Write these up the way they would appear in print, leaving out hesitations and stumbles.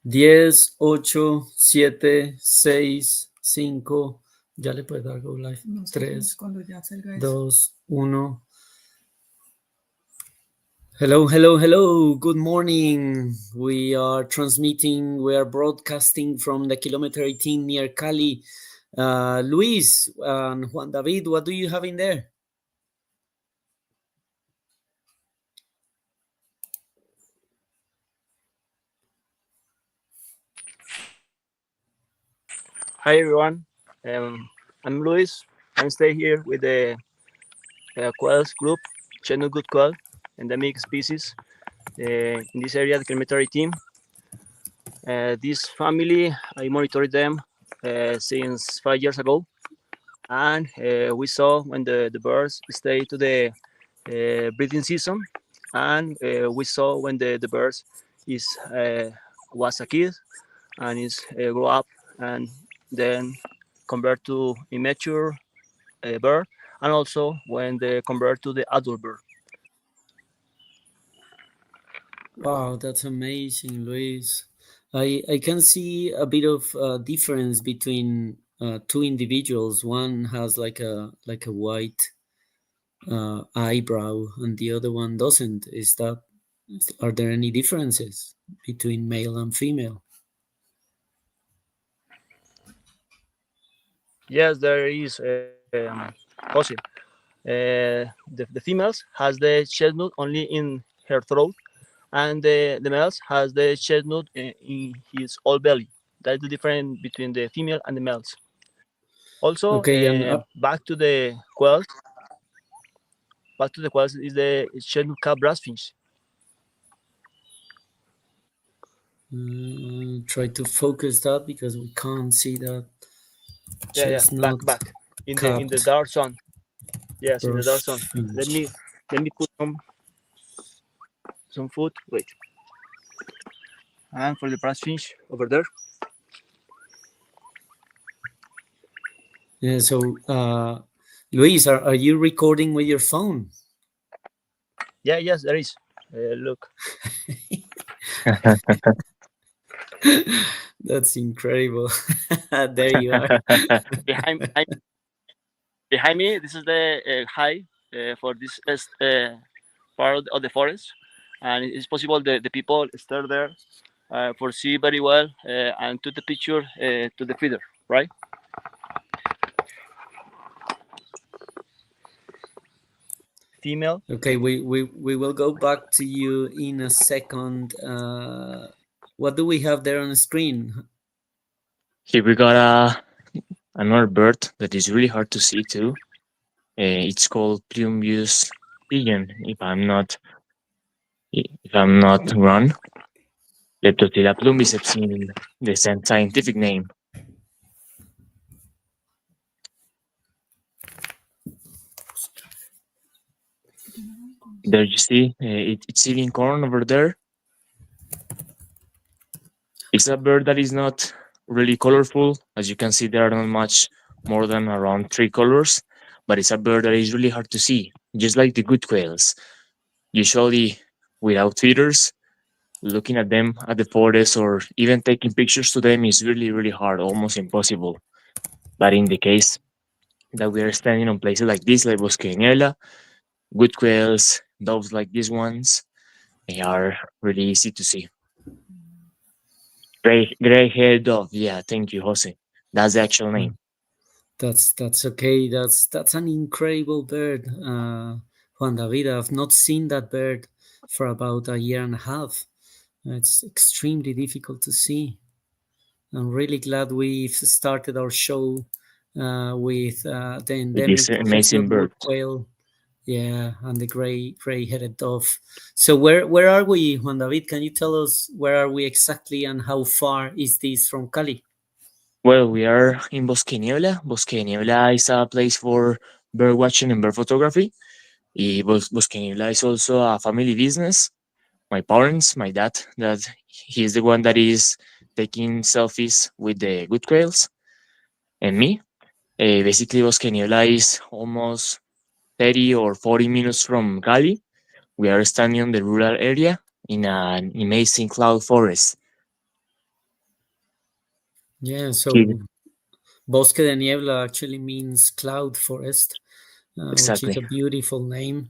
10, 8, 7, 6, 5. Ya le puedes dar go live. No sé, 3, cuando ya salga eso. 2, 1. Hello, hello, hello. Good morning. We are transmitting, we are broadcasting from the Kilometer 18 near Cali. Luis and Juan David, what do you have in there? Hi everyone, I'm Luis. I'm staying here with the quails group, Chenu Good Quail, endemic species in this area, the Kilometer 18. This family, I monitored them since 5 years ago, and we saw when the birds stay to the breeding season, and we saw when the birds is was a kid and is grow up and then convert to immature bird, and also when they convert to the adult bird. Wow, that's amazing, Luis. I can see a bit of difference between two individuals. One has like a white eyebrow, and the other one doesn't. Are there any differences between male and female? Yes, there is Jose. The females has the chestnut only in her throat, and the males has the chestnut in his whole belly. That's the difference between the female and the males. Also, Okay, and back to the quails is the chestnut cap brassfinch. try to focus that because we can't see that Yeah, back chestnut in the capped dark sun. Yes, in the dark sun. Let bushfinch. me put some food. Wait, and for the brassfinch over there. Yeah, so Luis, are you recording with your phone? Yeah, yes, there is. Look. That's incredible. There you are. behind behind me, this is the high for this part of the forest, and it's possible the people stare there for see very well and took the picture to the feeder, right? Female. Okay, we will go back to you in a second. What do we have there on the screen? Here we got another bird that is really hard to see too. It's called plumeous pigeon, if I'm not wrong. Leptotila plumiceps in the scientific name. There you see, it's eating corn over there. It's a bird that is not really colorful. As you can see, there are not much more than around 3 colors, but it's a bird that is really hard to see, just like the good quails. Usually, without feeders, looking at them at the forest or even taking pictures to them is really, really hard, almost impossible. But in the case that we are standing on places like this, like Bosque de Niebla, good quails, doves like these ones, they are really easy to see. Gray-haired dove. Yeah, thank you, Jose. That's the actual name. That's okay. That's an incredible bird, Juan David. I've not seen that bird for about a year and a half. It's extremely difficult to see. I'm really glad we've started our show with the It is endemic an amazing chestnut bird. wood quail, yeah, and the gray-headed dove. So where are we, Juan David? Can you tell us where are we exactly and how far is this from Cali? Well, we are in Bosque de Niebla. Bosque de Niebla is a place for bird watching and bird photography. Bosque de Niebla is also a family business. My parents, my dad, that he is the one that is taking selfies with the good quails, and me. Basically, Bosque de Niebla is almost 30 or 40 minutes from Cali. We are standing on the rural area in an amazing cloud forest. Yeah, Ki- so Bosque de Niebla actually means cloud forest, which is Exactly. a beautiful name.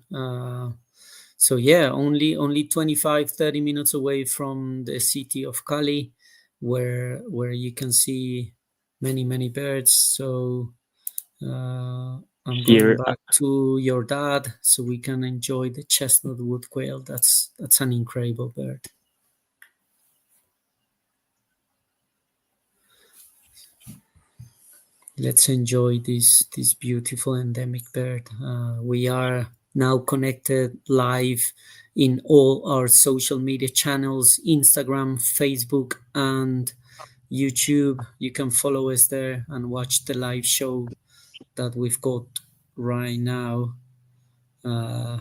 So yeah, only 25 30 minutes away from the city of Cali, where you can see many birds. So I'm going Here, back to your dad so we can enjoy the chestnut wood quail. That's an incredible bird. Let's enjoy this beautiful endemic bird. We are now connected live in all our social media channels: Instagram, Facebook, and YouTube. You can follow us there and watch the live show that we've got right now. Uh,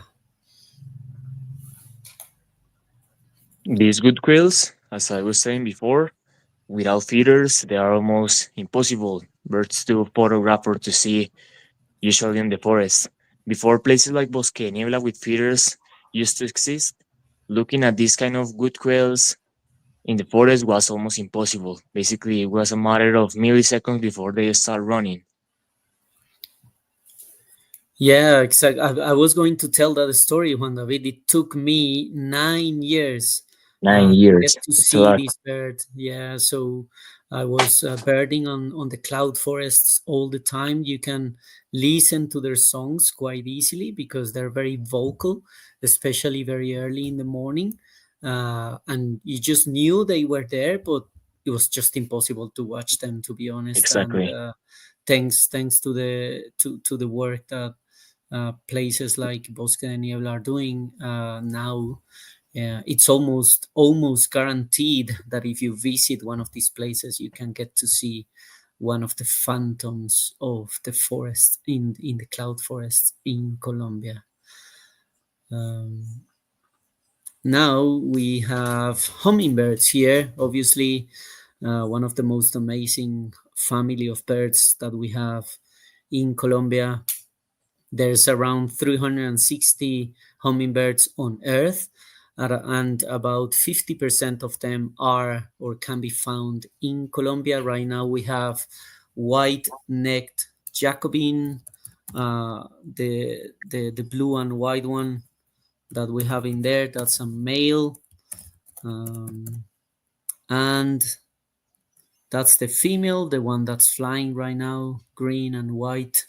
these good quails, as I was saying before, without feeders, they are almost impossible birds to photograph or to see, usually in the forest. Before places like Bosque Niebla with feeders used to exist, looking at these kind of good quails in the forest was almost impossible. Basically, it was a matter of milliseconds before they start running. Yeah, exactly. I was going to tell that story, Juan David. It took me 9 years Nine to get years. to It's a see lot. this bird. Yeah, so I was birding on the cloud forests all the time. You can listen to their songs quite easily because they're very vocal, especially very early in the morning. And you just knew they were there, but it was just impossible to watch them, to be honest. And Exactly. thanks to the work that places like Bosque de Niebla are doing now. It's almost guaranteed that if you visit one of these places, you can get to see one of the phantoms of the forest in the cloud forest in Colombia. Um, Now we have hummingbirds here. Obviously, one of the most amazing family of birds that we have in Colombia. There's around 360 hummingbirds on Earth, and about 50% of them are or can be found in Colombia. Right now, we have white-necked Jacobin, the blue and white one that we have in there. That's a male, um, and that's the female, the one that's flying right now, green and white.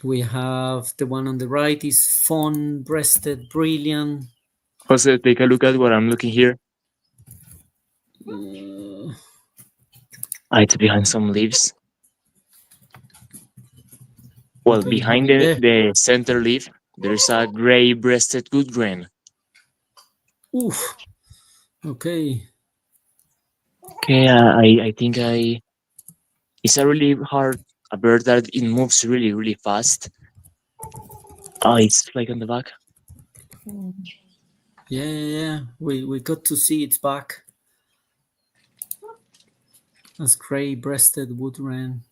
We have the one on the right is fawn breasted brilliant. Jose, take a look at what I'm looking here. Uh, It's behind some leaves. Well, what do you have behind in there? the center leaf, there's a gray-breasted goodwren. Oof. Okay. Okay, I think it's a really hard a bird that it moves really fast. Oh, it's like on the back. Yeah. We got to see its back. As gray breasted wood wren.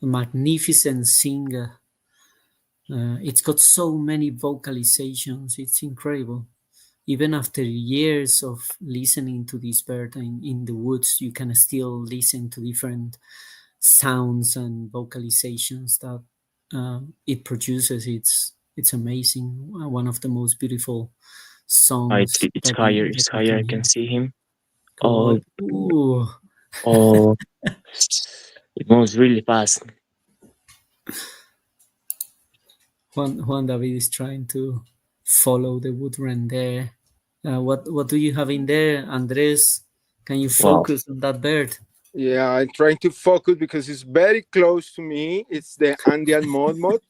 A magnificent singer. It's got so many vocalizations. It's incredible. Even after years of listening to this bird in the woods, you can still listen to different sounds and vocalizations that it produces. It's amazing. One of the most beautiful songs It's that higher. that It's you higher. can I can hear. see him. Go Oh, up. Ooh. oh, it moves really fast. Juan David is trying to follow the woodwren there. What do you have in there, Andres? Can you Wow. focus on that bird? Yeah, I'm trying to focus because it's very close to me. It's the Andean Modmot.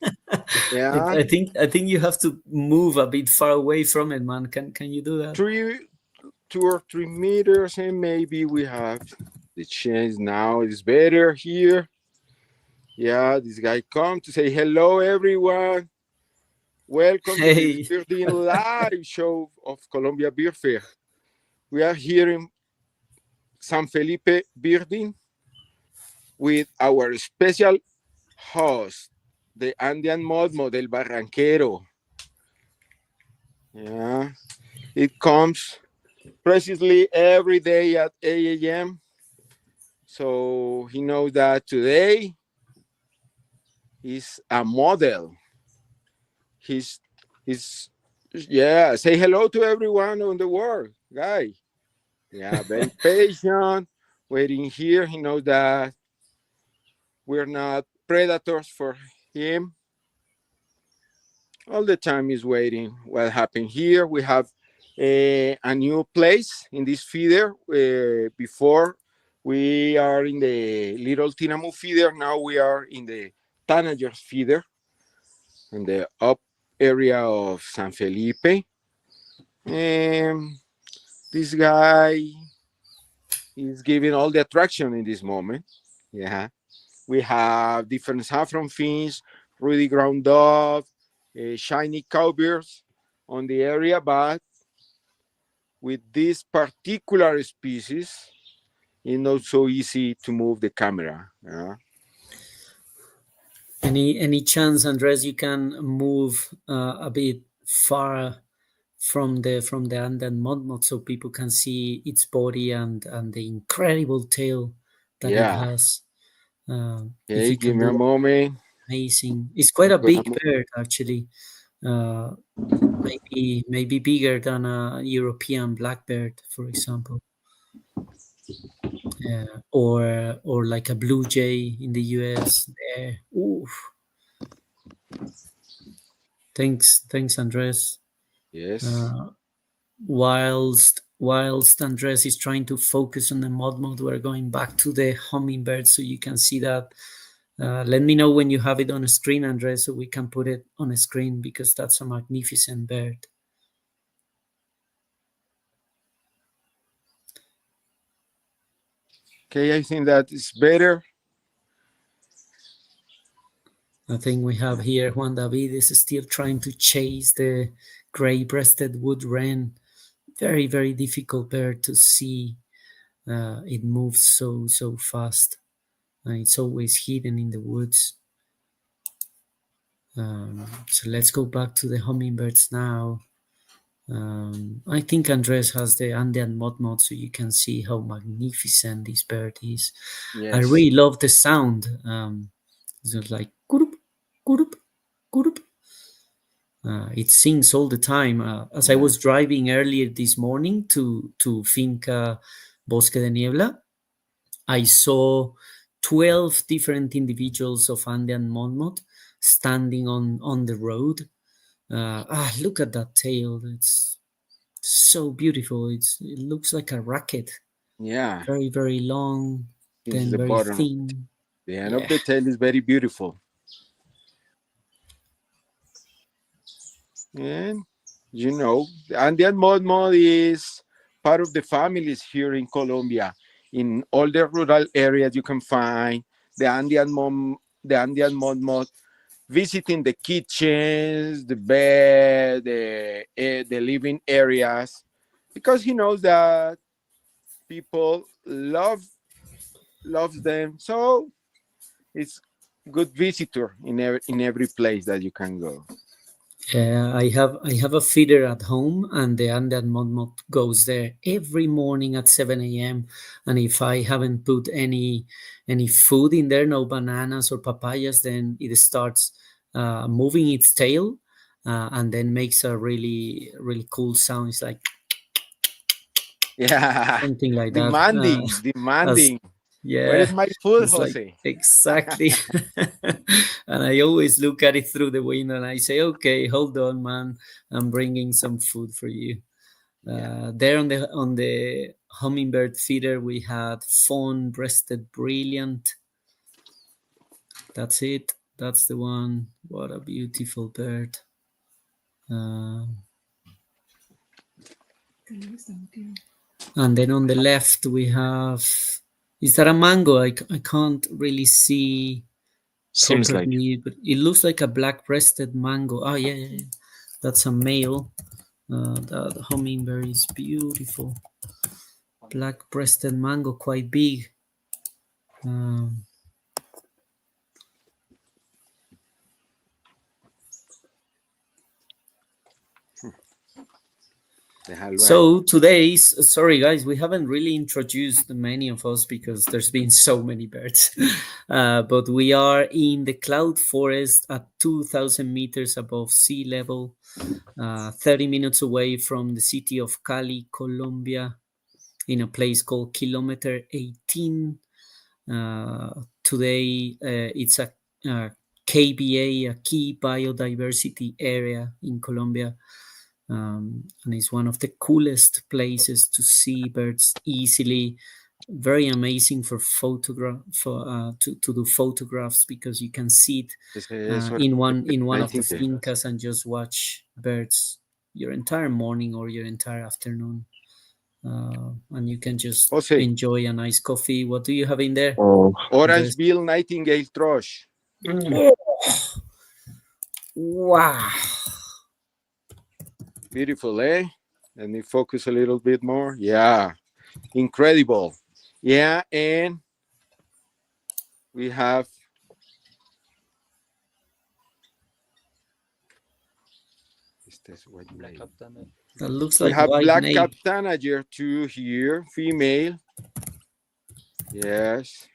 Yeah, I think you have to move a bit far away from it, man. Can you do that? 2 or 3 meters, and maybe we have the chance now. It's better here. Yeah, this guy come to say hello, everyone. Welcome to this Hey, birding live show of Colombia Birdfair. We are here in San Felipe Birding with our special host, the Andean Modmo del Barranquero. Yeah, it comes precisely every day at 8 a.m. So he knows that today is a model. He's he's yeah. Say hello to everyone on the world, guy. Yeah, very patient, waiting here. He knows that we're not predators for him. All the time he's waiting. What happened here? We have a new place in this feeder. Before we are in the little Tinamu feeder. Now we are in the Tanager's feeder in the up area of San Felipe. And this guy is giving all the attraction in this moment. Yeah. We have different saffron fins, ruddy ground dove, shiny cowbirds on the area, but with this particular species, it's not so easy to move the camera. Yeah. Any chance, Andres, you can move a bit far from the Andean mud so people can see its body and the incredible tail that it Yeah. has. If Okay, you give can me a do, moment. amazing. It's quite I'm a gonna big move. bird, actually. Uh, maybe bigger than a European blackbird, for example, or like a blue jay in the US. There, ooh, thanks, Andres. Yes. Uh, whilst Andres is trying to focus on the mode, we're going back to the hummingbird so you can see that. Let me know when you have it on a screen, Andres, so we can put it on a screen because that's a magnificent bird. Okay, I think that is better. I think we have here Juan David is still trying to chase the gray-breasted wood wren. Very, very difficult bird to see. It moves so fast, and it's always hidden in the woods. So let's go back to the hummingbirds now. I think Andres has the Andean mod, so you can see how magnificent this bird is. I Yes. really love the sound. It's just like kurup, kurup, kurup. It sings all the time. As I Yeah. was driving earlier this morning to Finca Bosque de Niebla, I saw 12 different individuals of Andean Monmouth standing on the road. Look at that tail. It's so beautiful. It looks like a racket. Yeah. Very, very long, This is then the very bottom. thin. The end of Yeah. the tail is very beautiful. And the Andean mode is part of the families here in Colombia. In all the rural areas, you can find the Andean mode visiting the kitchens, the bed, the living areas, because he knows that people loves them. So it's good visitor in every place that you can go. I have a feeder at home, and the Andean Monmouth goes there every morning at 7 a.m. And if I haven't put any food in there, no bananas or papayas, then it starts moving its tail, and then makes a really really cool sound. It's like Yeah, something like that. demanding, As demanding. Where Yeah, is my food, it's like Jose? exactly. And I always look at it through the window and I say, "Okay, hold on, man. I'm bringing some food for you." Yeah, There on the hummingbird feeder, we had fawn-breasted brilliant. That's it. That's the one. What a beautiful bird. Uh, and then on the left we have. Is that a mango? I can't really see Seems like. properly, but it looks like a black-breasted mango. Oh yeah. That's a male. The hummingbird is beautiful. Black-breasted mango, quite big. Um, Déjalo ahí. So today's, sorry guys, we haven't really introduced many of us because there's been so many birds. But we are in the cloud forest at 2,000 meters above sea level, 30 minutes away from the city of Cali, Colombia, in a place called Kilometer 18. Today, it's a KBA, a key biodiversity area in Colombia. And it's one of the coolest places to see birds easily. Very amazing for to do photographs, because you can sit Ese es in one of the 19 que. fincas and just watch birds your entire morning or your entire afternoon. And you can just Jose, enjoy a nice coffee. What do you have in there? Oh, Orange Andres? Bill Nightingale Thrush. Wow. Beautiful, eh? Let me focus a little bit more. Yeah, incredible. Yeah, and we have That looks we like have white black nape. cap tanager 2 here, female. Yes,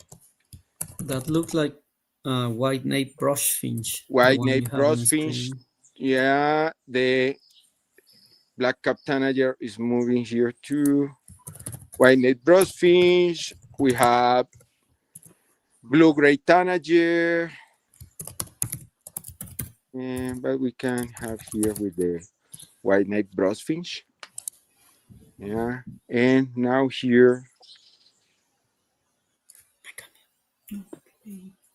That looks like white nape brush finch. The white one you nape have on the finch. screen. Yeah, the black cap tanager is moving here too. White nape finch. We have blue gray tanager. But we can have here with the white nape finch. Yeah, and now here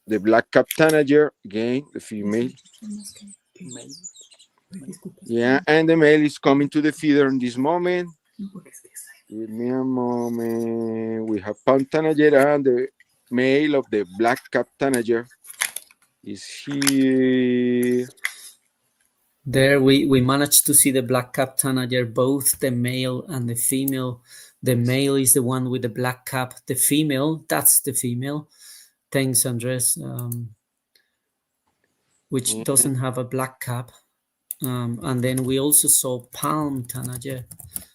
the black cap tanager, again the female. Yeah, and the male is coming to the feeder in this moment. Give me a moment. We have pound tanager, and the male of the black cap tanager is here. There we managed to see the black cap tanager, both the male and the female. The male is the one with the black cap. The female, that's the female. Thanks, Andres. Which doesn't have a black cap. And then we also saw palm tanager.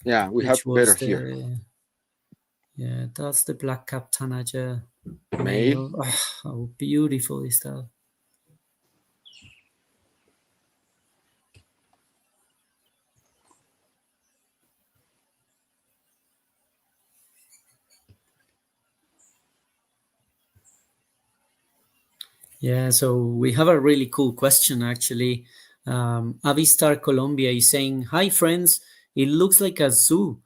Yeah, we have better here. Yeah, that's the black cap tanager Male. male. Oh, how beautiful is that? Yeah, so we have a really cool question actually. Avistar Colombia is saying, "Hi friends, it looks like a zoo.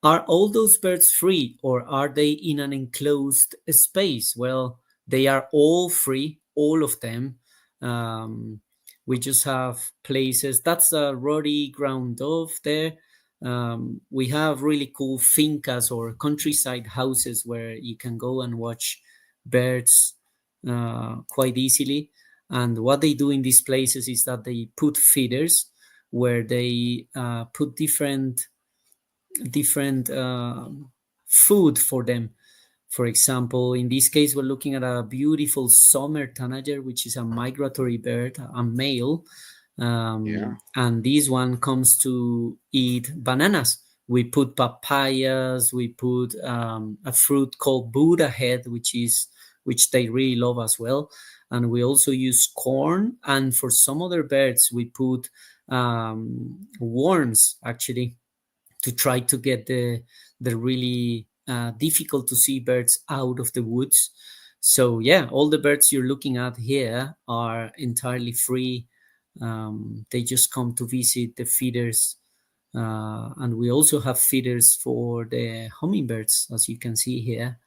Are all those birds free, or are they in an enclosed space?" Well, they are all free, all of them. Um, we just have places. That's a ruddy ground dove there. We have really cool fincas or countryside houses where you can go and watch birds quite easily. And what they do in these places is that they put feeders where they put different food for them. For example, in this case, we're looking at a beautiful summer tanager, which is a migratory bird, a male. And this one comes to eat bananas. We put papayas, we put a fruit called Buddha head, which they really love as well. And we also use corn. And for some other birds, we put worms, actually, to try to get the really difficult to see birds out of the woods. So yeah, all the birds you're looking at here are entirely free. They just come to visit the feeders. And we also have feeders for the hummingbirds, as you can see here,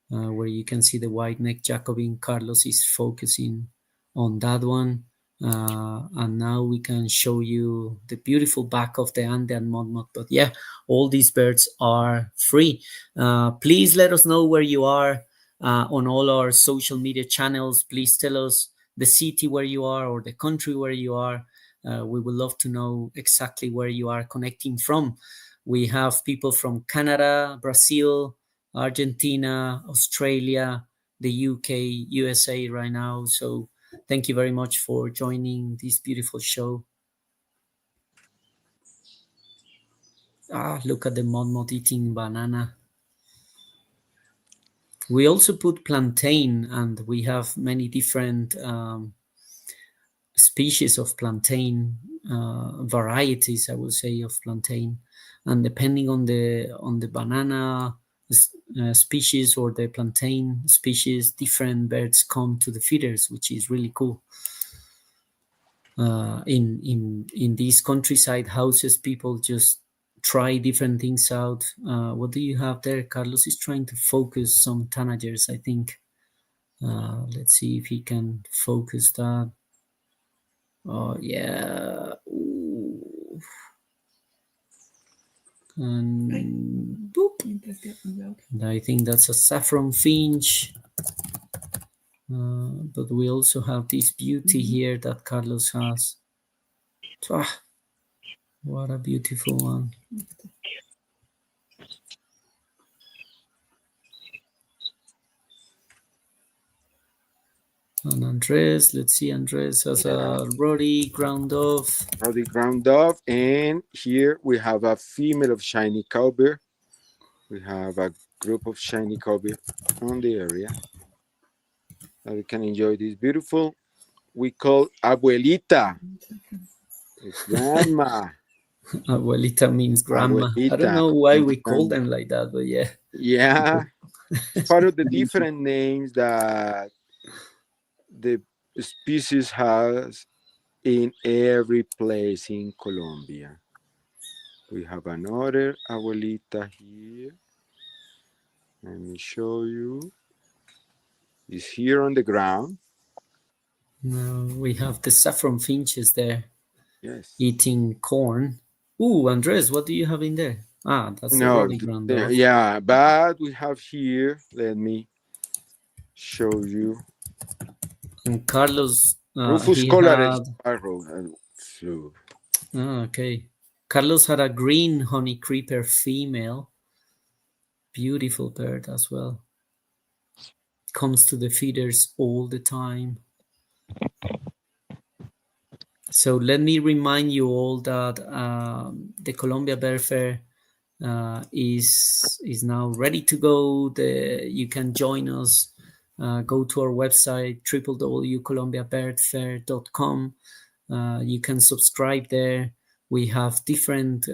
where you can see the white-necked Jacobin. Carlos is focusing on that one. And now we can show you the beautiful back of the Andean monmouth. But yeah, all these birds are free. Please let us know where you are on all our social media channels. Please tell us the city where you are or the country where you are. We would love to know exactly where you are connecting from. We have people from Canada, Brazil, Argentina, Australia, the UK, USA right now. So thank you very much for joining this beautiful show. Ah, look at the mud eating banana. We also put plantain, and we have many different species of plantain, varieties, I would say, of plantain, and depending on the banana species or the plantain species, different birds come to the feeders, which is really cool. In these countryside houses, people just try different things out. What do you have there? Carlos is trying to focus some tanagers, I think. Let's see if he can focus that. Oh yeah. Ooh. And boop. And I think that's a saffron finch. But we also have this beauty here that Carlos has. Ah, what a beautiful one. And Andres, let's see, Andres has a Roddy ground off. Already ground up, and here we have a female of shiny cowbird. We have a group of shiny cowbird on the area. Now we can enjoy this beautiful. We call abuelita. It's grandma. Abuelita means grandma. I don't Abuelita know why means we call grandma. them like that, but yeah. Yeah, it's part of the different names that the species has in every place in Colombia. We have another abuelita here. Let me show you. It's here on the ground. Now we have the saffron finches there Yes. eating corn. Ooh, Andres, what do you have in there? Ah, that's the No, Roddy ground off. yeah, but we have here, let me show you. And Carlos, Rufus he colored had, sparrow. Flew. okay. Carlos had a green honey creeper female. Beautiful bird as well. Comes to the feeders all the time. So let me remind you all that the Colombia Birdfair is now ready to go. You can join us. Go to our website www.colombiabirdfair.com. You can subscribe there. We have different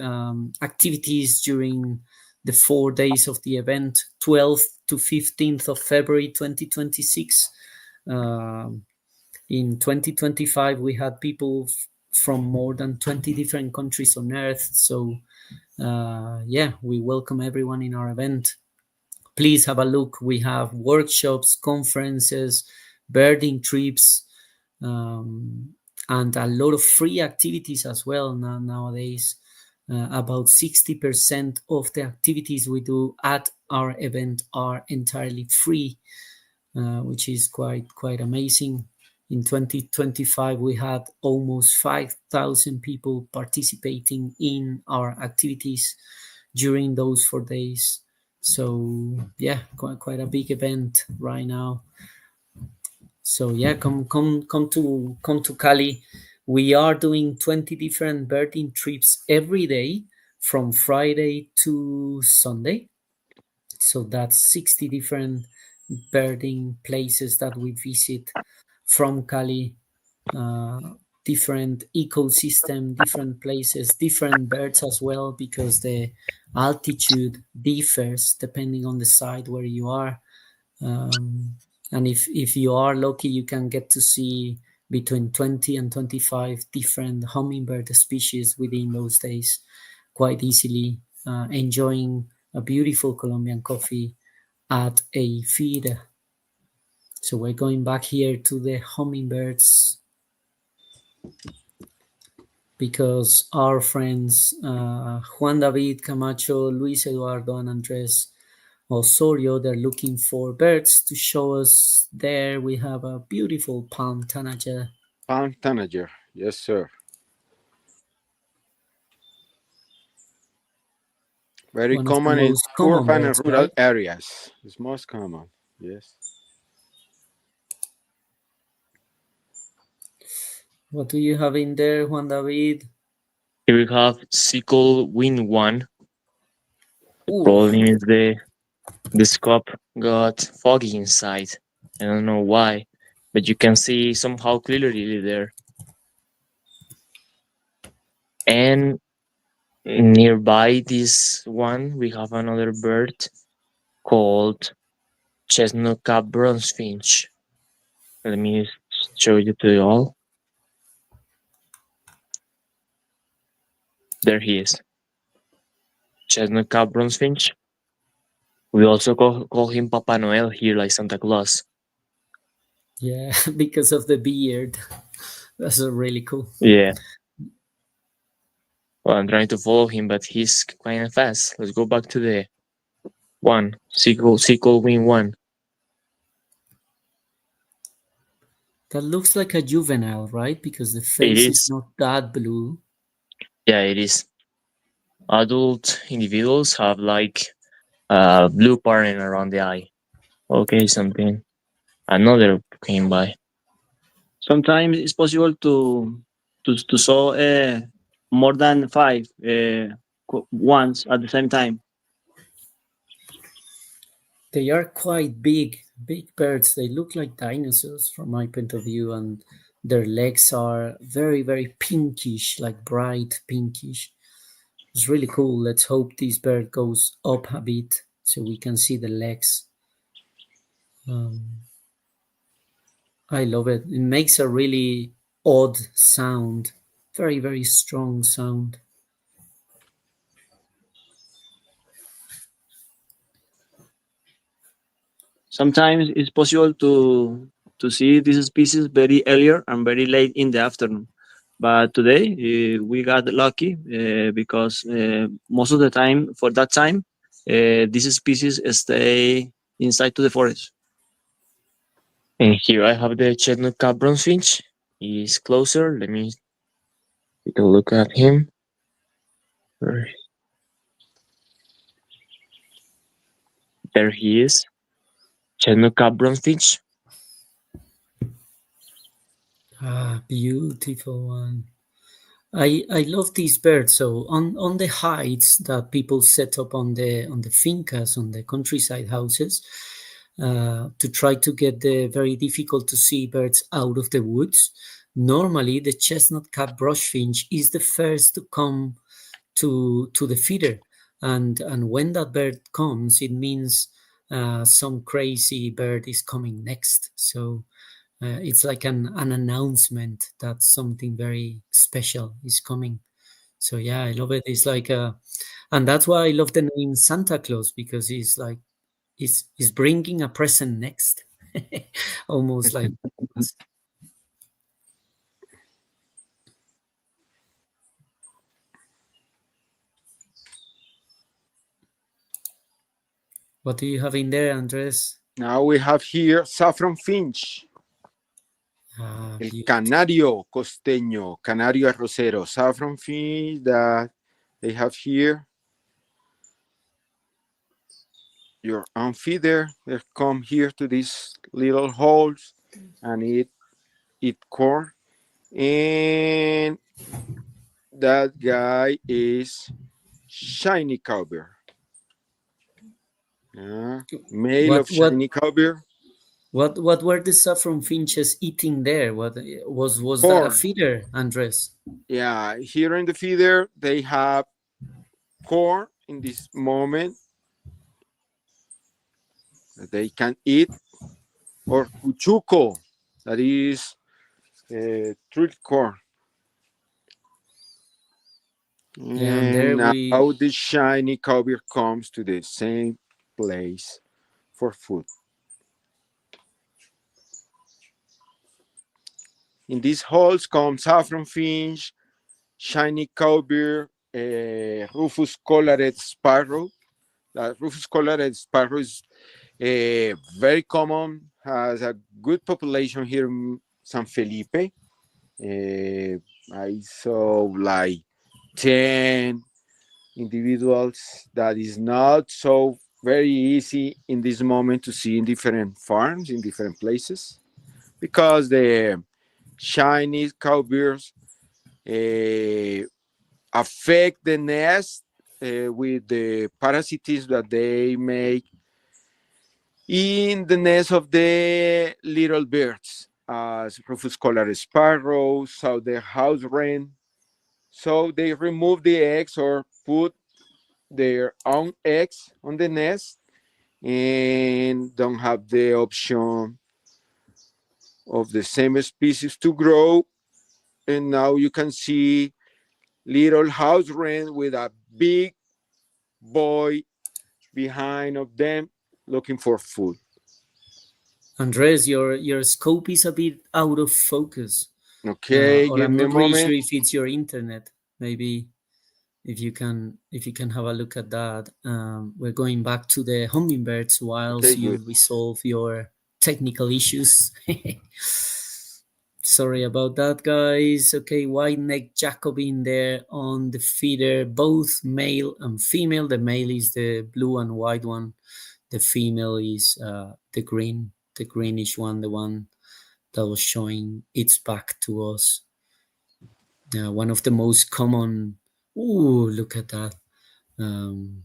activities during the 4 days of the event, 12th to 15th of February 2026. In 2025, we had people from more than 20 different countries on earth. So, yeah, we welcome everyone in our event. Please have a look. We have workshops, conferences, birding trips, and a lot of free activities as well nowadays. About 60% of the activities we do at our event are entirely free, which is quite amazing. In 2025, we had almost 5,000 people participating in our activities during those 4 days. So yeah, quite a big event right now. So yeah, come to Cali. We are doing 20 different birding trips every day from Friday to Sunday. So that's 60 different birding places that we visit from Cali. Uh, Different ecosystem, different places, different birds as well, because the altitude differs depending on the side where you are. And if you are lucky, you can get to see between 20 and 25 different hummingbird species within those days quite easily, enjoying a beautiful Colombian coffee at a feeder. So we're going back here to the hummingbirds because our friends Juan David Camacho, Luis Eduardo, and Andres Osorio, they're looking for birds to show us. There we have a beautiful palm tanager. Palm tanager. Yes, sir. Very One of the common in most common urban birds, and rural right? areas. It's most common. Yes. What do you have in there, Juan David? Here we have sickle wing one. The Ooh, problem is the scope got foggy inside. I don't know why, but you can see somehow clearly there. And nearby this one, we have another bird called chestnut cap bronzefinch. Let me show you to you all. There he is, chestnut cap bronzefinch. We also call him Papa Noel here, like Santa Claus. yeah, because of the beard. That's really cool. Yeah. Well, I'm trying to follow him, but he's kind of fast. Let's go back to the one sequel win one. That looks like a juvenile, right? Because the It face is is. not that blue. Yeah, it is. Adult individuals have like blue pattern around the eye. Okay, something. Another came by. Sometimes it's possible to saw more than five ones at the same time. They are quite big, big birds. They look like dinosaurs from my point of view, and their legs are very, very pinkish, like bright pinkish. It's really cool. Let's hope this bird goes up a bit so we can see the legs. Um, I love it. It makes a really odd sound, very, very strong sound. Sometimes it's possible to see this species very earlier and very late in the afternoon. But today we got lucky because most of the time, for that time, this species stay inside to the forest. And here I have the chestnut cap bronzefinch. He's closer. Let me take a look at him. There he is. Chestnut cap bronzefinch. Ah, beautiful one. I love these birds. So on the heights that people set up on the fincas, on the countryside houses, to try to get the very difficult to see birds out of the woods. Normally, the chestnut cap brushfinch is the first to come to the feeder, and when that bird comes, it means some crazy bird is coming next. So it's like an announcement that something very special is coming. So yeah, I love it. It's like and that's why I love the name Santa Claus, because he's like he's bringing a present next. Almost like what do you have in there, Andres? Now we have here saffron finch, Ah, el beautiful. canario costeño, canario arrocero, saffron finch that they have here. Your feeder, they come here to these little holes and eat corn. And that guy is shiny cowbird. Yeah, male What of what shiny cowbird. what were the saffron finches eating there? What was that a Corn. feeder, Andres? Yeah, here in the feeder they have corn in this moment that they can eat, or cuchuco, that is tree corn. Yeah, and there And we now the shiny cowbird comes to the same place for food. In these holes come saffron finch, shiny cowbird, Rufus collared sparrow. That Rufus collared sparrow is very common, has a good population here in San Felipe. I saw like 10 individuals. That is not so very easy in this moment to see in different farms, in different places, because the Chinese cowbirds affect the nest with the parasites that they make in the nest of the little birds, as rufous colored sparrows, southern house wren. So they remove the eggs or put their own eggs on the nest and don't have the option of the same species to grow. And now you can see little house wren with a big boy behind of them looking for food. Andres, your scope is a bit out of focus, Okay, or give I'm me a not really sure moment. if it's your internet. Maybe if you can have a look at that. We're going back to the hummingbirds Okay, whilst good. you resolve your technical issues. Sorry about that, guys. Okay, white neck Jacobin there on the feeder, both male and female. The male is the blue and white one. The female is the greenish one, the one that was showing its back to us. One of the most common. Ooh, look at that. Um,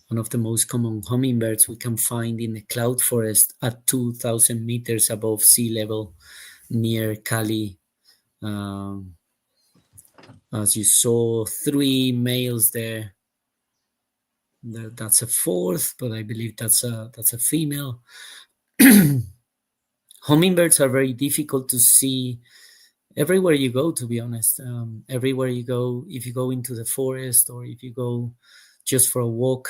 One of the most common hummingbirds we can find in the cloud forest at 2,000 meters above sea level near Cali. Um, as you saw, three males there. That's a fourth, but I believe that's a female. Hummingbirds are very difficult to see everywhere you go, to be honest. Everywhere you go, if you go into the forest or if you go just for a walk,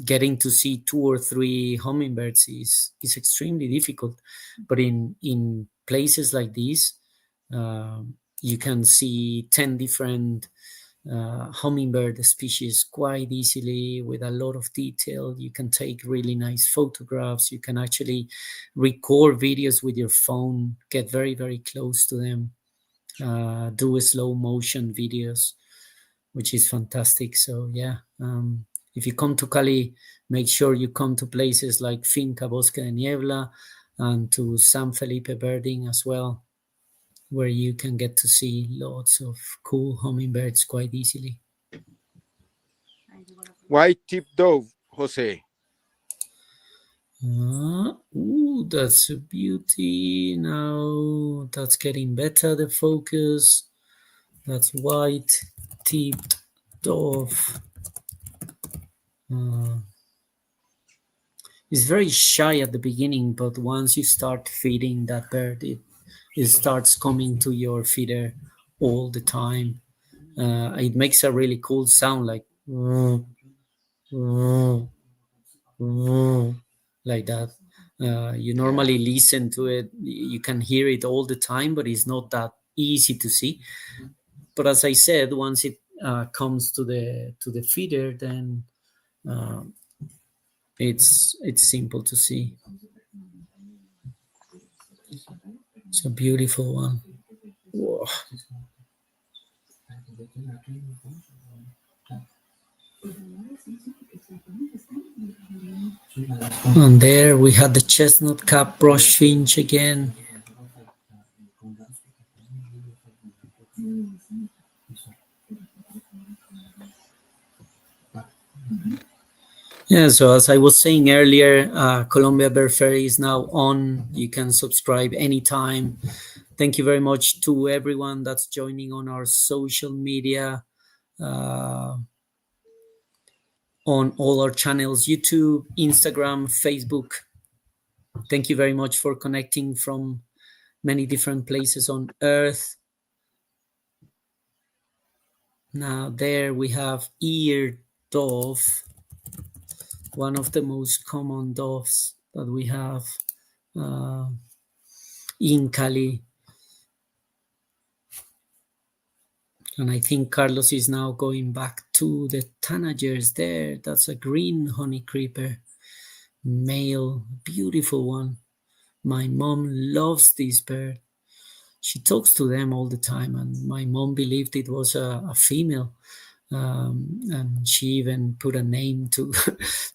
getting to see two or three hummingbirds is extremely difficult. But in places like this, you can see 10 different hummingbird species quite easily with a lot of detail. You can take really nice photographs. You can actually record videos with your phone, get very, very close to them, do slow motion videos, which is fantastic. So, yeah, if you come to Cali, make sure you come to places like Finca Bosque de Niebla and to San Felipe Birding as well, where you can get to see lots of cool hummingbirds quite easily. White tip dove, Jose. Ooh, that's a beauty. Now that's getting better, the focus. That's white tipped dove. Uh, it's very shy at the beginning, but once you start feeding that bird, it starts coming to your feeder all the time. It makes a really cool sound like like that. You normally listen to it, you can hear it all the time, but it's not that easy to see. But as I said, once it comes to the feeder, then uh, it's simple to see. It's a beautiful one. Whoa. And there we had the chestnut cap brush finch again. Yeah, so as I was saying earlier, Colombia Birdfair is now on. You can subscribe anytime. Thank you very much to everyone that's joining on our social media, on all our channels, YouTube, Instagram, Facebook. Thank you very much for connecting from many different places on Earth. Now there we have ear dove, one of the most common doves that we have in Cali. And I think Carlos is now going back to the tanagers there. That's a green honey creeper, male, beautiful one. My mom loves this bird. She talks to them all the time, and my mom believed it was a female. And she even put a name to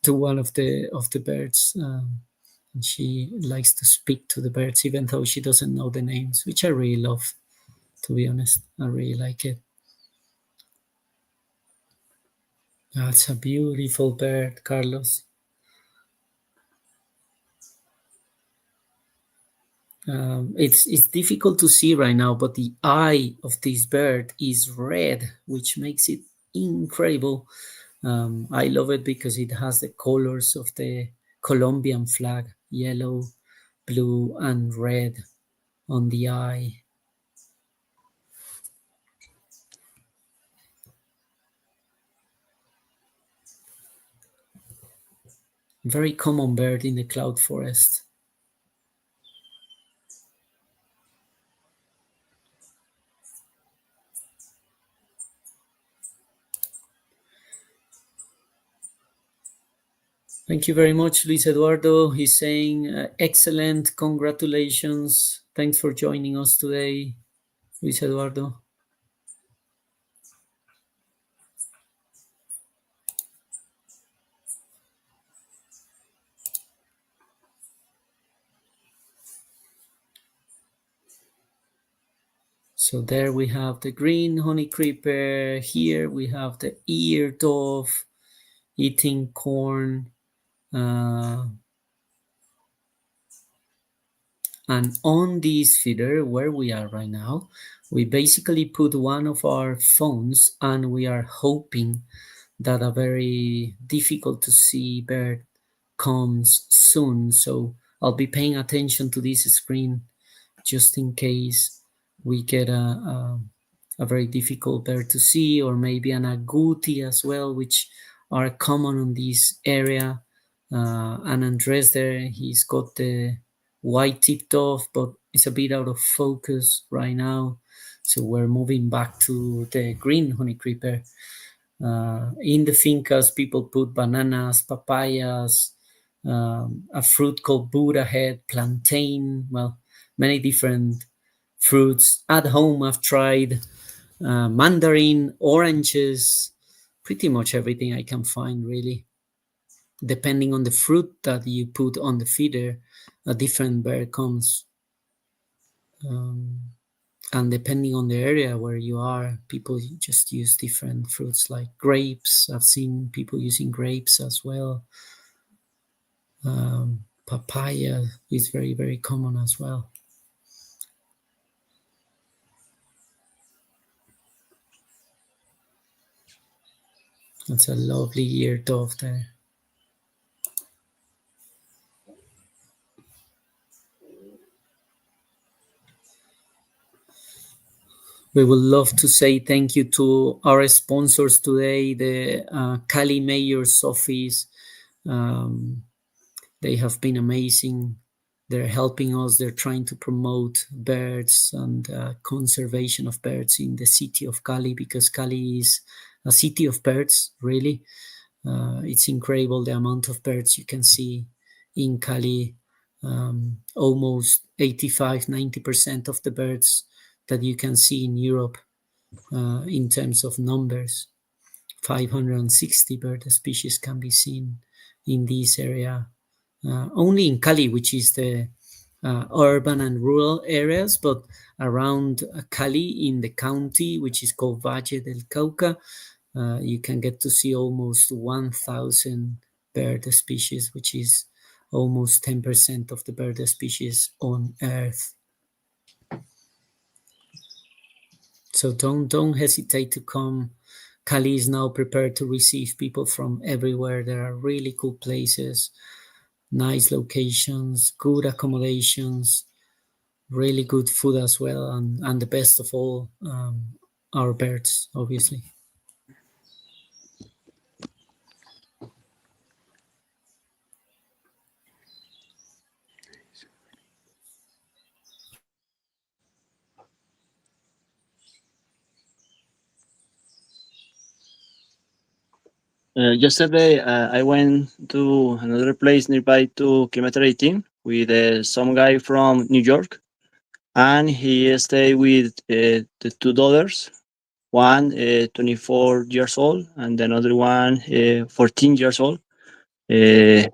to one of the birds. And she likes to speak to the birds, even though she doesn't know the names, which I really love. To be honest, I really like it. That's a beautiful bird, Carlos. It's difficult to see right now, but the eye of this bird is red, which makes it incredible. I love it because it has the colors of the Colombian flag: yellow, blue, and red on the eye. Very common bird in the cloud forest. Thank you very much, Luis Eduardo. He's saying, excellent, congratulations. Thanks for joining us today, Luis Eduardo. So there we have the green honey creeper. Here we have the ear dove eating corn. And on this feeder, where we are right now, we basically put one of our phones and we are hoping that a very difficult to see bird comes soon. So I'll be paying attention to this screen just in case we get a very difficult bird to see, or maybe an agouti as well, which are common on this area. And Andres there, he's got the white tipped off, but it's a bit out of focus right now. So we're moving back to the green honey creeper. In the fincas, people put bananas, papayas, a fruit called Buddha head, plantain, well, many different fruits. At home, I've tried mandarin, oranges, pretty much everything I can find, really. Depending on the fruit that you put on the feeder, a different bird comes. And depending on the area where you are, people just use different fruits like grapes. I've seen people using grapes as well. Papaya is very, very common as well. That's a lovely ear dove there. We would love to say thank you to our sponsors today, the Cali Mayor's Office. They have been amazing. They're helping us. They're trying to promote birds and conservation of birds in the city of Cali, because Cali is a city of birds, really. It's incredible the amount of birds you can see in Cali. Almost 85-90% of the birds that you can see in Europe in terms of numbers. 560 bird species can be seen in this area. Only in Cali, which is the urban and rural areas, but around Cali in the county, which is called Valle del Cauca, you can get to see almost 1,000 bird species, which is almost 10% of the bird species on Earth. So don't hesitate to come. Cali is now prepared to receive people from everywhere. There are really cool places, nice locations, good accommodations, really good food as well, and the best of all, our birds, obviously. Yesterday, I went to another place nearby to Kilometer 18 with some guy from New York, and he stayed with the two daughters. One 24 years old, and another one 14 years old. We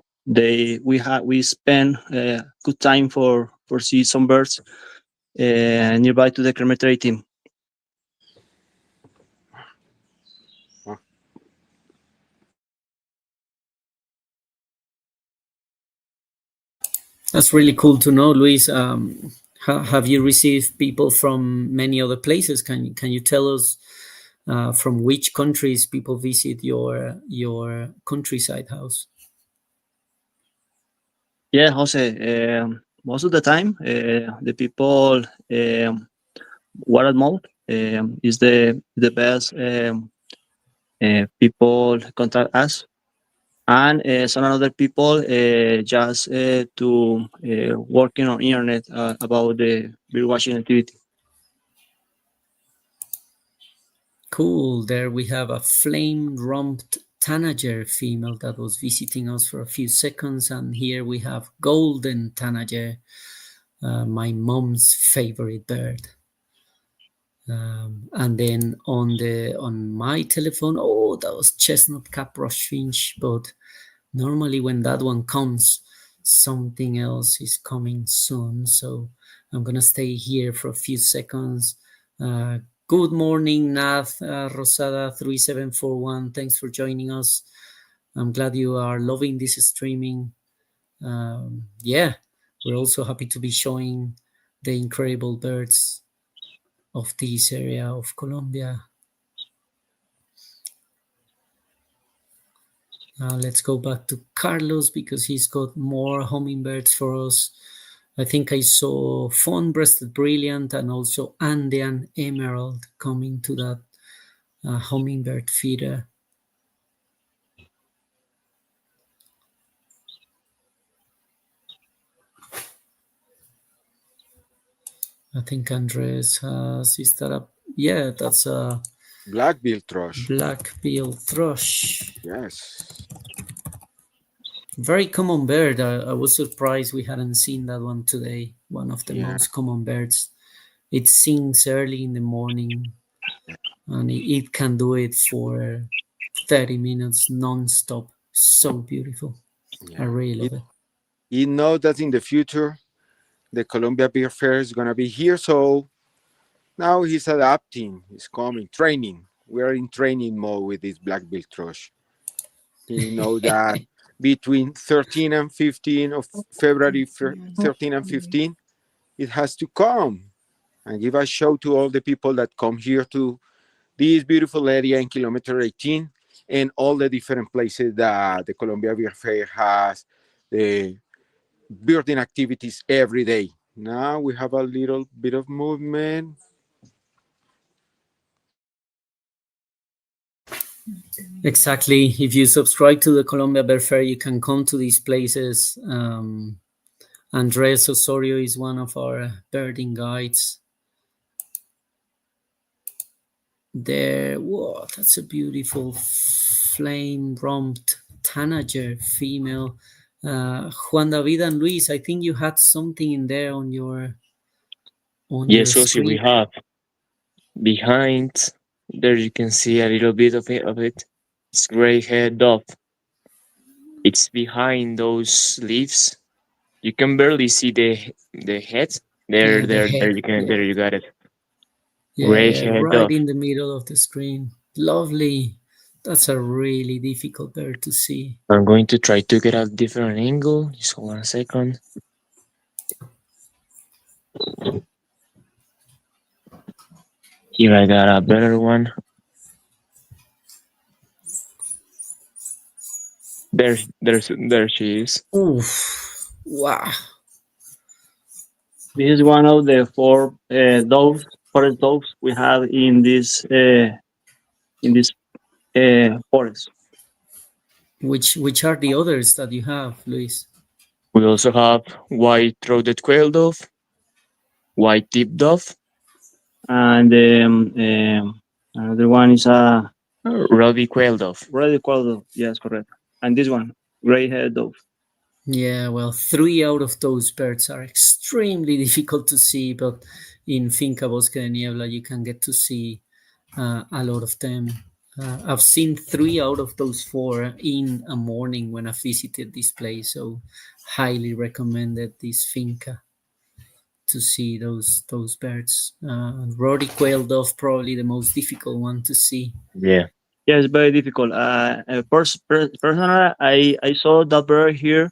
spent good time for see some birds nearby to the Kilometer 18. That's really cool to know, Luis. Have you received people from many other places? Can you tell us from which countries people visit your countryside house? Yeah, Jose. Most of the time, the people word of mouth is the best people contact us, and some other people just to working on internet about the bird watching activity. Cool. There we have a flame-rumped tanager female that was visiting us for a few seconds, and here we have golden tanager, my mom's favorite bird. And then on my telephone, oh, that was chestnut cap finch. But normally when that one comes, something else is coming soon. So I'm gonna stay here for a few seconds. Good morning, Nath Rosada 3741. Thanks for joining us. I'm glad you are loving this streaming. Yeah, we're also happy to be showing the incredible birds of this area of Colombia. Let's go back to Carlos because he's got more hummingbirds for us. I think I saw fawn-breasted brilliant and also Andean emerald coming to that hummingbird feeder. I think Andres has, is that a, yeah, that's a Black-billed thrush. black-billed thrush. Yes. Very common bird. I was surprised we hadn't seen that one today. One of the Yeah. most common birds. It sings early in the morning and it can do it for 30 minutes non-stop. So beautiful. I Yeah. really love it. You know that in the future, the Colombia Birdfair is gonna be here. So now he's adapting. He's coming, training. We are in training mode with this black-billed thrush. He know that between 13 and 15 of February, 13 and 15, it has to come and give a show to all the people that come here to this beautiful area in Kilometer 18 and all the different places that the Colombia Beer Fair has, the birding activities every day. Now we have a little bit of movement. Exactly. If you subscribe to the Colombia Birdfair, you can come to these places. Andres Osorio is one of our birding guides. There, whoa, that's a beautiful flame-rumped tanager female. Juan David and Luis, I think you had something in there on your Yes, Josie, we screen. have behind there. You can see a little bit of it. It's gray-haired dove. It's behind those leaves. You can barely see the head. Yeah, the There. head. You can. Yeah, There, you got it. yeah, Gray-haired right dove. in the middle of the screen. Lovely. That's a really difficult bird to see. I'm going to try to get a different angle. Just hold on a second. Here I got a better one. There she is. Oof. Wow. This is one of the four doves, forest doves we have in this forest. Which are the others that you have, Luis? We also have white-throated quail dove, white-tipped dove, And another one is a ruddy quail dove. red dove. Yes, correct. And this one, gray-haired dove. Yeah, well, 3 out of those birds are extremely difficult to see, but in Finca Bosque de Niebla, you can get to see a lot of them. I've seen 3 out of those 4 in a morning when I visited this place, so highly recommended this finca to see those birds. Ruddy quail dove, probably the most difficult one to see. Yeah. Yeah, it's very difficult. Personally, I saw that bird here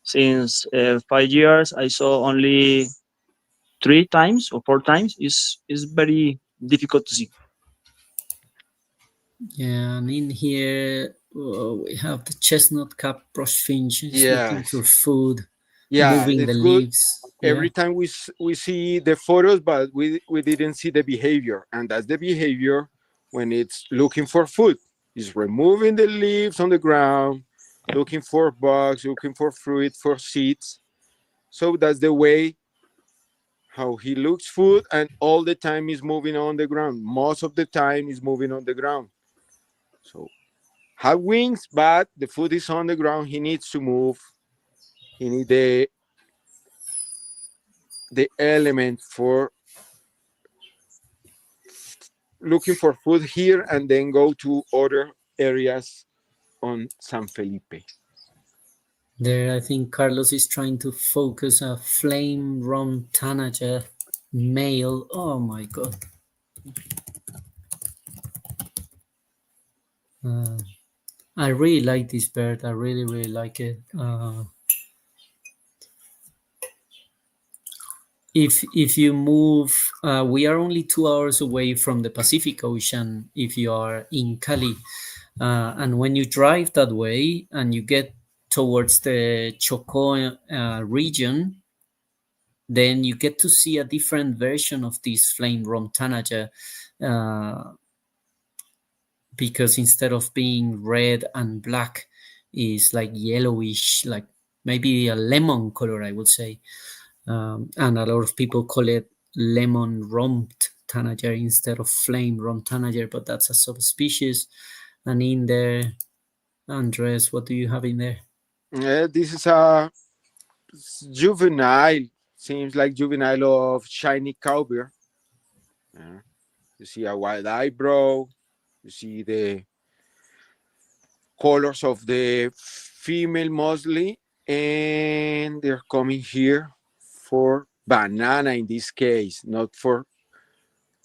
Since 5 years, I saw only 3 times or 4 times. Is very difficult to see. Yeah, and in here we have the chestnut cap brush finch is looking for Yes. food, Yeah, moving the it's good. leaves. Yeah, Every time we see the photos, but we didn't see the behavior, and that's the behavior when it's looking for food. It's removing the leaves on the ground, looking for bugs, looking for fruit, for seeds. So that's the way how he looks food, and all the time is moving on the ground. Most of the time is moving on the ground. So have wings, but the food is on the ground. He needs to move. He need the element for looking for food here and then go to other areas on San Felipe. there I think Carlos is trying to focus a flame rum tanager male. Oh my god. Uh, I really like this bird. I really like it. If you move, we are only 2 hours away from the Pacific Ocean. If you are in Cali, and when you drive that way and you get towards the Choco region, then you get to see a different version of this flame rum tanager. Uh, because instead of being red and black, is like yellowish, like maybe a lemon color, I would say. And a lot of people call it lemon rumped tanager instead of flame rum tanager, but that's a subspecies. And in there, Andres, what do you have in there? This is a juvenile, seems like juvenile of shiny cowbird. Uh, you see a wide eyebrow. You see the colors of the female mostly, and they're coming here for banana in this case, not for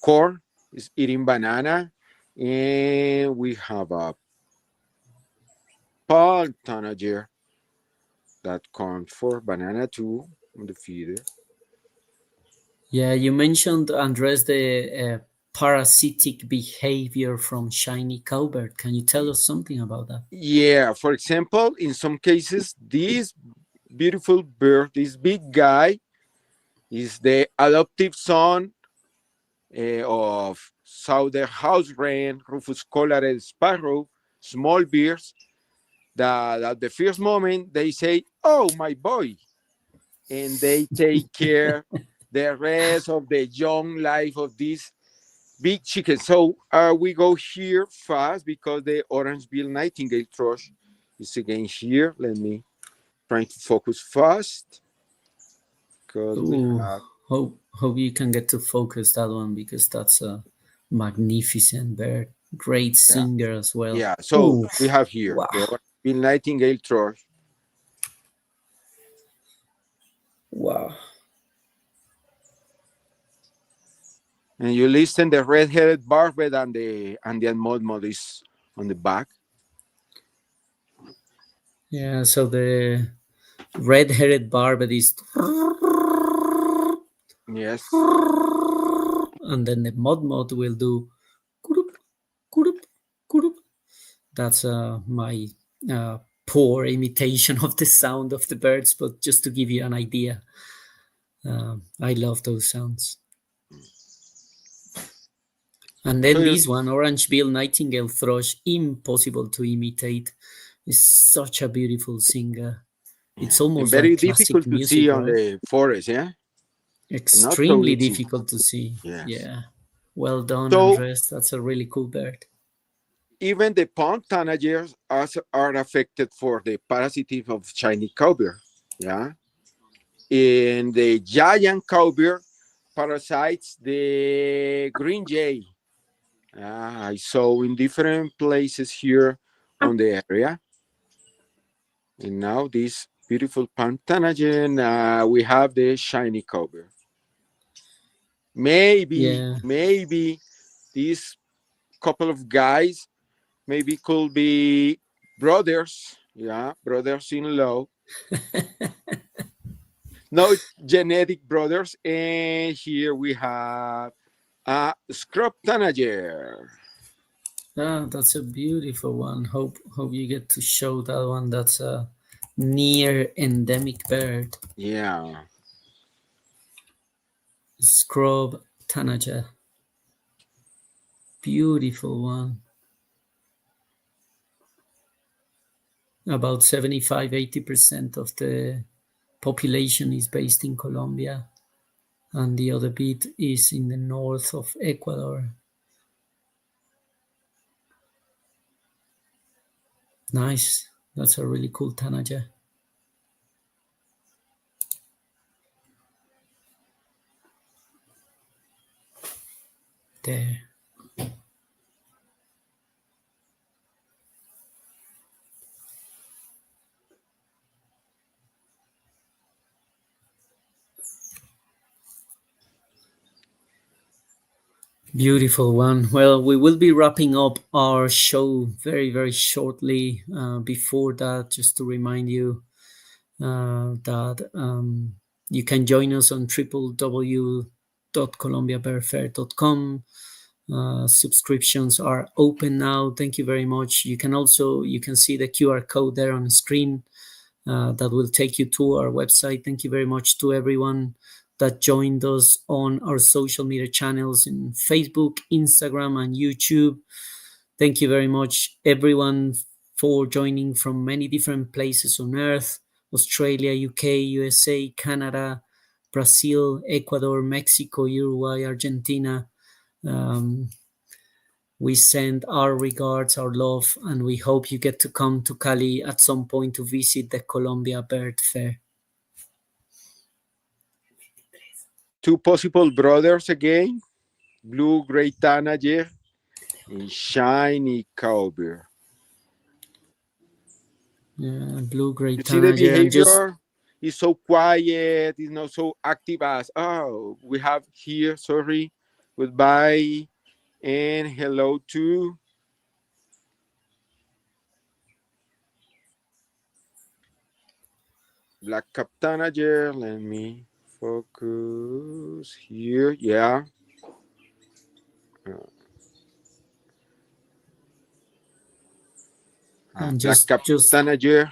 corn. Is eating banana, and we have a palm tanager that comes for banana too on the feeder. Yeah, you mentioned, Andres, the parasitic behavior from shiny cowbird. Can you tell us something about that? Yeah, for example, in some cases, this beautiful bird, this big guy, is the adoptive son of southern house wren, Rufus collared sparrow, small birds that at the first moment they say, "Oh, my boy," and they take care the rest of the young life of this big chicken. So we go here fast because the orange-billed nightingale thrush is again here. Let me try to focus fast because we Ooh, have, hope you can get to focus that one because that's a magnificent bird. Great yeah, singer as well. yeah. So Ooh, we have here wow. the orange-billed nightingale thrush. Wow. And you listen the red-headed barbet and the Andean mudmud is on the back. Yeah, so the red-headed barbet is, Yes. and then the mud will do kurup, kurup, kurup. That's my uh, poor imitation of the sound of the birds, but just to give you an idea, I love those sounds. And So then you, this one, orange bill nightingale thrush, impossible to imitate. Is such a beautiful singer. yeah, It's and almost very like classic difficult to see music, on right? the forest. Yeah, not so Extremely easy. difficult to see. Yes. Yeah. Well done, So Andres. That's a really cool bird. even the pond tanagers are affected for the parasitive of shiny cowbird. Yeah. And the giant cowbird parasites the green jay. I saw in different places here on the area. And now this beautiful pantanagen, we have the shiny cowbird. Yeah. Maybe these couple of guys maybe could be brothers, yeah, brothers in law. No genetic brothers. And here we have a scrub tanager. Ah, that's a beautiful one. Hope you get to show that one. That's a near endemic bird. Yeah. Scrub tanager. Beautiful one. About 75-80% of the population is based in Colombia, and the other bit is in the north of Ecuador. Nice. That's a really cool tanager. There. Beautiful one. Well, we will be wrapping up our show very, very shortly. Before that, just to remind you that you can join us on www.colombiabirdfair.com. Subscriptions are open now. Thank you very much. You can see the QR code there on the screen. That will take you to our website. Thank you very much to everyone that joined us on our social media channels in Facebook, Instagram, and YouTube. Thank you very much, everyone, for joining from many different places on Earth: Australia, UK, USA, Canada, Brazil, Ecuador, Mexico, Uruguay, Argentina. We send our regards, our love, and we hope you get to come to Cali at some point to visit the Colombia Birdfair. Two possible brothers again, blue gray tanager and shiny cowbird. Yeah, blue gray You see the tanager, and just behavior is so quiet, it's not so active as, oh, we have here, sorry, goodbye, and hello to black cap tanager. Let me focus here, yeah. and Black just cap just tanager,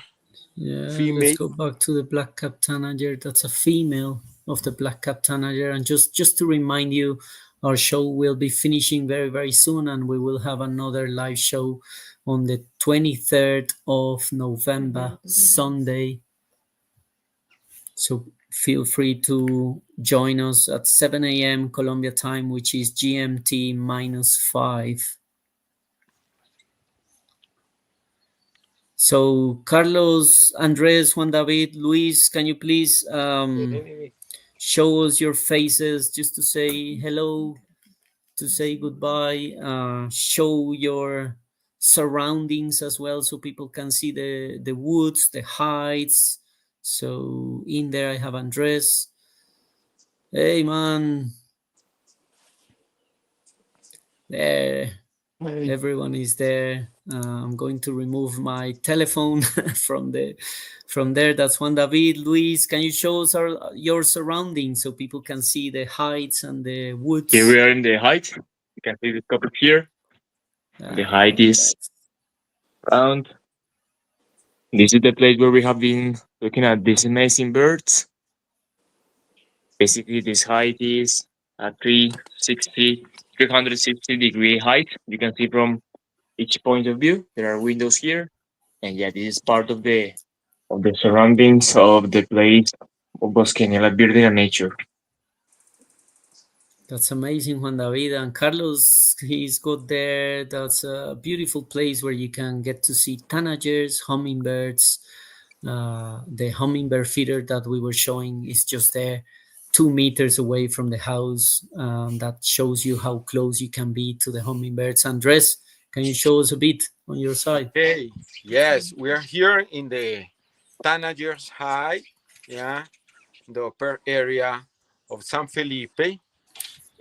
yeah. Let's female. go back to the black cap tanager. That's a female of the black cap tanager, and just to remind you, our show will be finishing very very soon, and we will have another live show on the 23rd of November, Sunday. So feel free to join us at 7 a.m. Colombia time, which is GMT -5. So Carlos, Andres, Juan David, Luis, can you please show us your faces just to say hello, to say goodbye, show your surroundings as well so people can see the woods, the heights. So in there I have Andres. Hey man, there. Everyone is there. I'm going to remove my telephone from there. That's Juan David. Luis, can you show us your surroundings so people can see the heights and the woods? Here we are in the height. You can see the couple here. The height is round. This is the place where we have been looking at these amazing birds. Basically, this height is a 360 degree height. You can see from each point of view. There are windows here, and yeah, this is part of the surroundings of the place of Bosquenela Birding and Nature. That's amazing, Juan David. And Carlos, he's got there. That's a beautiful place where you can get to see tanagers, hummingbirds. The hummingbird feeder that we were showing is just there, 2 meters away from the house. That shows you how close you can be to the hummingbirds. Andres, can you show us a bit on your side? Okay, yes, we are here in the Tanager's High, yeah, the upper area of San Felipe.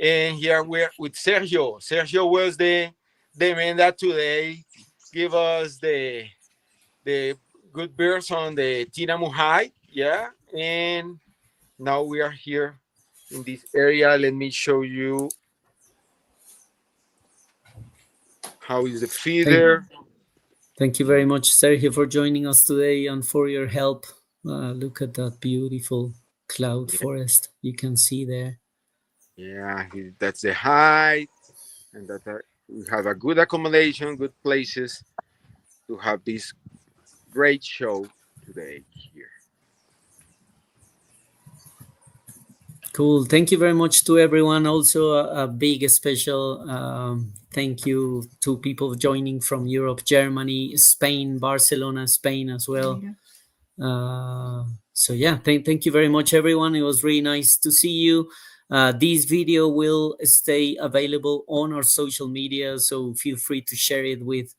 And here we're with Sergio. Sergio was the man that today give us the good birds on the Tinamu High. Yeah. And now we are here in this area. Let me show you how is the Thank, feeder. thank you very much, Sergio, for joining us today and for your help. Look at that beautiful cloud Yeah, forest you can see there. yeah, that's the height, and that we have a good accommodation, good places to have this great show today here. Cool. Thank you very much to everyone. Also, a big special thank you to people joining from Europe, Germany, Spain, Barcelona, Spain as well. So yeah, thank you very much, everyone. It was really nice to see you. This video will stay available on our social media, so feel free to share it with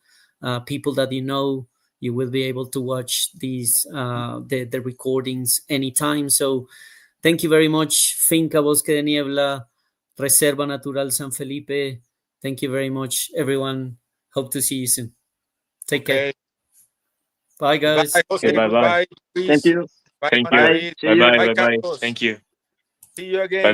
people that you know. You will be able to watch these the recordings anytime. So thank you very much. Finca Bosque de Niebla, Reserva Natural San Felipe. Thank you very much, everyone. Hope to see you soon. Take care. Okay. Bye, Goodbye, guys. Jose. Okay, bye bye. Goodbye, Thank Luis. you. Bye, Thank Maria you. Bye. Luis. See Bye you. bye. Bye, Bye bye. Carlos. Thank you. See you Bye again. bye.